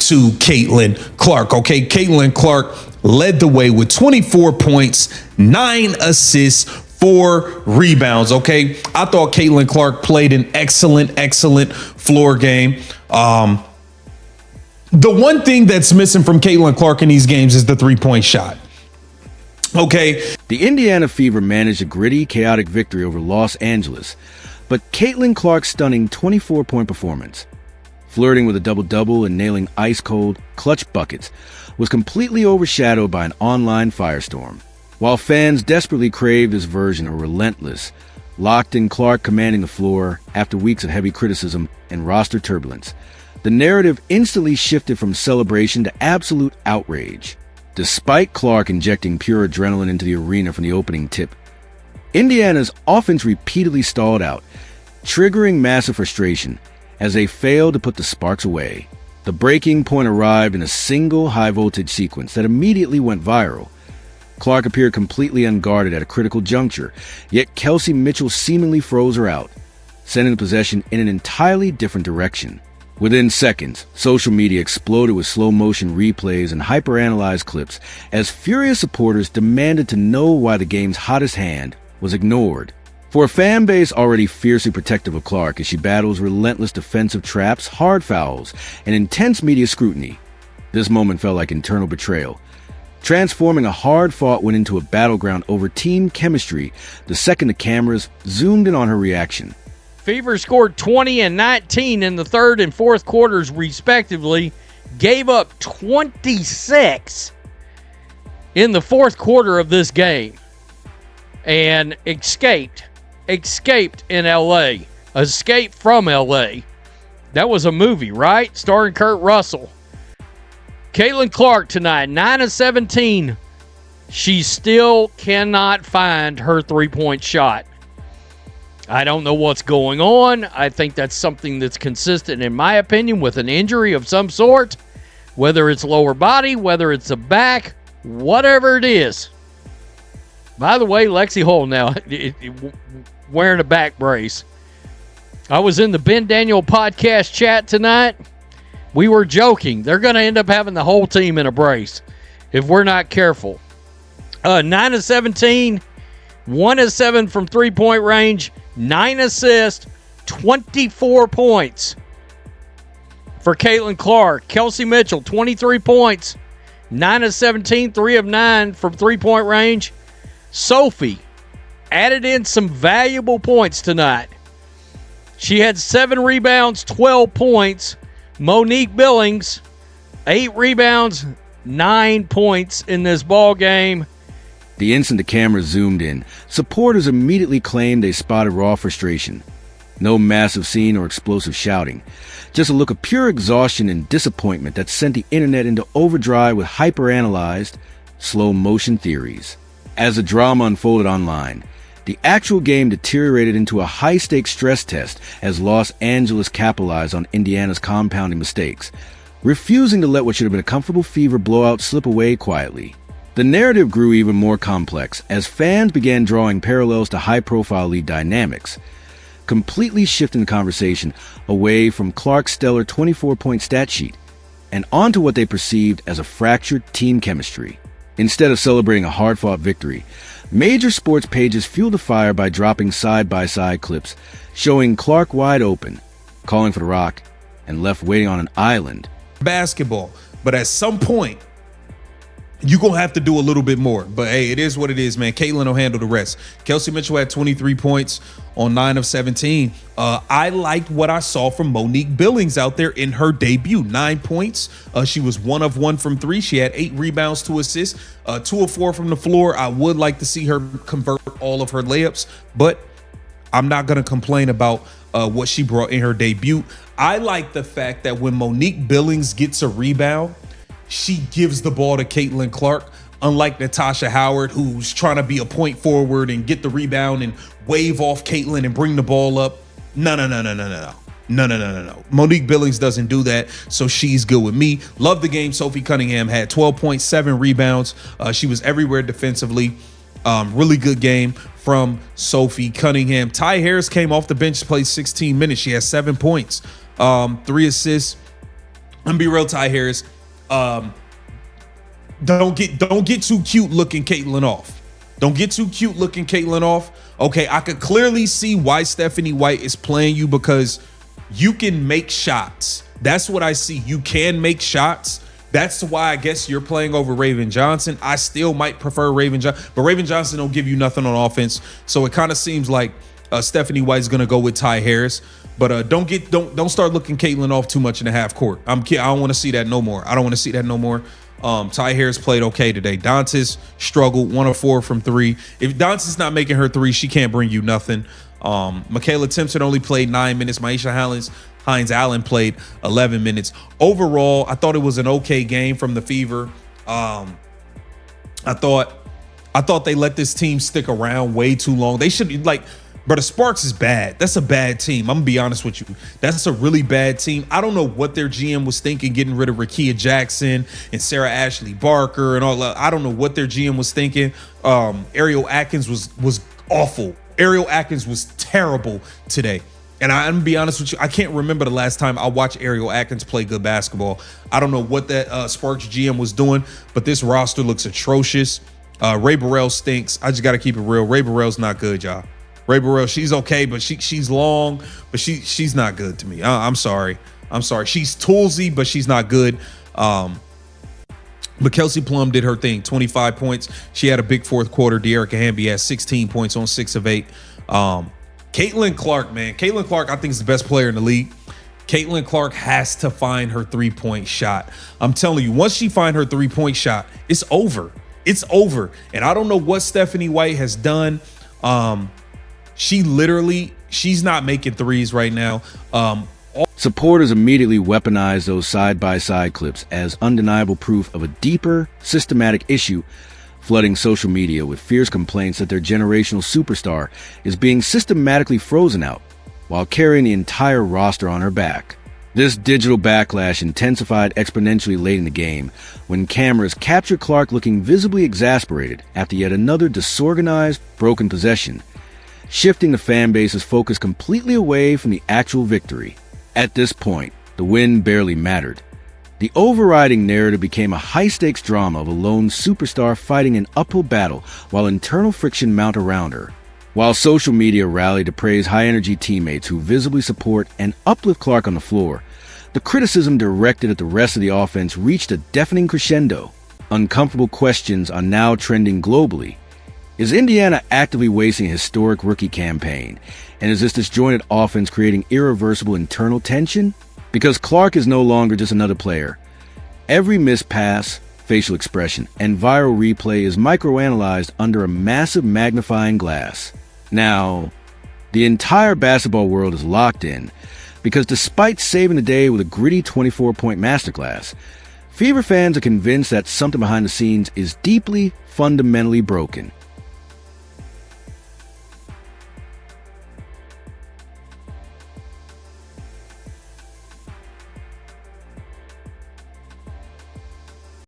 to Caitlin Clark. Okay, Caitlin Clark led the way with 24 points, 9 assists, 4 rebounds. Okay, I thought Caitlin Clark played an excellent floor game. The one thing that's missing from Caitlin Clark in these games is the 3-point shot. Okay. The Indiana Fever managed a gritty, chaotic victory over Los Angeles, but Caitlin Clark's stunning 24-point performance, flirting with a double-double and nailing ice-cold, clutch buckets, was completely overshadowed by an online firestorm. While fans desperately craved this version of relentless, locked-in Clark commanding the floor after weeks of heavy criticism and roster turbulence, the narrative instantly shifted from celebration to absolute outrage. Despite Clark injecting pure adrenaline into the arena from the opening tip, Indiana's offense repeatedly stalled out, triggering massive frustration as they failed to put the sparks away. The breaking point arrived in a single high-voltage sequence that immediately went viral. Clark appeared completely unguarded at a critical juncture, yet Kelsey Mitchell seemingly froze her out, sending the possession in an entirely different direction. Within seconds, social media exploded with slow-motion replays and hyper-analyzed clips as furious supporters demanded to know why the game's hottest hand was ignored. For a fan base already fiercely protective of Clark as she battles relentless defensive traps, hard fouls, and intense media scrutiny, this moment felt like internal betrayal, transforming a hard-fought win into a battleground over team chemistry the second the cameras zoomed in on her reaction. Fever scored 20 and 19 in the third and fourth quarters, respectively, gave up 26 in the fourth quarter of this game, and escaped in L.A., escaped from L.A. That was a movie, right? Starring Kurt Russell. Caitlin Clark tonight, 9 of 17. She still cannot find her three-point shot. I don't know what's going on. I think that's something that's consistent, in my opinion, with an injury of some sort, whether it's lower body, whether it's a back, whatever it is. By the way, Lexi Hull now wearing a back brace. I was in the Ben Daniel podcast chat tonight. We were joking. They're going to end up having the whole team in a brace if we're not careful. 9 of 17, 1 of 7 from three-point range, 9 assists, 24 points for Caitlin Clark. Kelsey Mitchell, 23 points, 9 of 17, 3 of 9 from three-point range. Sophie added in some valuable points tonight. She had 7 rebounds, 12 points. Monique Billings, 8 rebounds, 9 points in this ball game. The instant the camera zoomed in, supporters immediately claimed they spotted raw frustration. No massive scene or explosive shouting, just a look of pure exhaustion and disappointment that sent the internet into overdrive with hyper-analyzed, slow-motion theories. As the drama unfolded online, the actual game deteriorated into a high-stakes stress test as Los Angeles capitalized on Indiana's compounding mistakes, refusing to let what should have been a comfortable Fever blowout slip away quietly. The narrative grew even more complex as fans began drawing parallels to high-profile league dynamics, completely shifting the conversation away from Clark's stellar 24-point stat sheet and onto what they perceived as a fractured team chemistry. Instead of celebrating a hard-fought victory, major sports pages fueled the fire by dropping side-by-side clips showing Clark wide open, calling for the rock, and left waiting on an island. Basketball, but at some point, you're going to have to do a little bit more. But, hey, it is what it is, man. Caitlin will handle the rest. Kelsey Mitchell had 23 points on 9 of 17. I liked what I saw from Monique Billings out there in her debut. 9 points. She was 1 of 1 from 3. She had 8 rebounds, 2 assists, 2 of 4 from the floor. I would like to see her convert all of her layups, but I'm not going to complain about what she brought in her debut. I like the fact that when Monique Billings gets a rebound, she gives the ball to Caitlin Clark, unlike Natasha Howard, who's trying to be a point forward and get the rebound and wave off Caitlin and bring the ball up. No. Monique Billings doesn't do that, so she's good with me. Love the game. Sophie Cunningham had 12.7 rebounds. She was everywhere defensively. Really good game from Sophie Cunningham. Ty Harris came off the bench, played 16 minutes. She had 7 points, 3 assists, I'm gonna be real, Ty Harris. Don't get too cute looking Caitlin off. Don't get too cute looking Caitlin off. Okay, I could clearly see why Stephanie White is playing you, because you can make shots. That's what I see. You can make shots. That's why I guess you're playing over Raven Johnson. I still might prefer Raven Johnson, but Raven Johnson don't give you nothing on offense. So it kind of seems like Stephanie White's gonna go with Ty Harris. But don't start looking Caitlin off too much in the half court. I don't want to see that no more. I don't want to see that no more. Ty Harris played okay today. Dantas struggled, 1 of 4 from 3. If Dantas not making her 3, she can't bring you nothing. Michaela Timpson only played 9 minutes. Maisha Hines Allen played 11 minutes. Overall, I thought it was an okay game from the Fever. I thought they let this team stick around way too long. They should, like, but the Sparks is bad. That's a bad team. I'm gonna be honest with you. That's a really bad team. I don't know what their GM was thinking, getting rid of Rakia Jackson and Sarah Ashley Barker and all that. I don't know what their GM was thinking. Ariel Atkins was awful. Ariel Atkins was terrible today. And I'm gonna be honest with you, I can't remember the last time I watched Ariel Atkins play good basketball. I don't know what that Sparks GM was doing, but this roster looks atrocious. Ray Burrell stinks. I just got to keep it real. Ray Burrell's not good, y'all. Ray Burrell, she's okay, but she's long, but she's not good to me. I'm sorry. She's toolsy, but she's not good. But Kelsey Plum did her thing, 25 points. She had a big fourth quarter. De'Arica Hamby had 16 points on 6 of 8. Caitlin Clark, man. Caitlin Clark, I think, is the best player in the league. Caitlin Clark has to find her 3-point shot. I'm telling you, once she find her 3-point shot, it's over. It's over. And I don't know what Stephanie White has done. She's not making threes right now. Supporters immediately weaponized those side-by-side clips as undeniable proof of a deeper, systematic issue, flooding social media with fierce complaints that their generational superstar is being systematically frozen out while carrying the entire roster on her back. This digital backlash intensified exponentially late in the game when cameras captured Clark looking visibly exasperated after yet another disorganized, broken possession, shifting the fan base's focus completely away from the actual victory. At this point, the win barely mattered. The overriding narrative became a high-stakes drama of a lone superstar fighting an uphill battle while internal friction mounted around her. While social media rallied to praise high-energy teammates who visibly support and uplift Clark on the floor, the criticism directed at the rest of the offense reached a deafening crescendo. Uncomfortable questions are now trending globally. Is Indiana actively wasting a historic rookie campaign? And is this disjointed offense creating irreversible internal tension? Because Clark is no longer just another player. Every missed pass, facial expression, and viral replay is microanalyzed under a massive magnifying glass. Now, the entire basketball world is locked in, because despite saving the day with a gritty 24-point masterclass, Fever fans are convinced that something behind the scenes is deeply, fundamentally broken.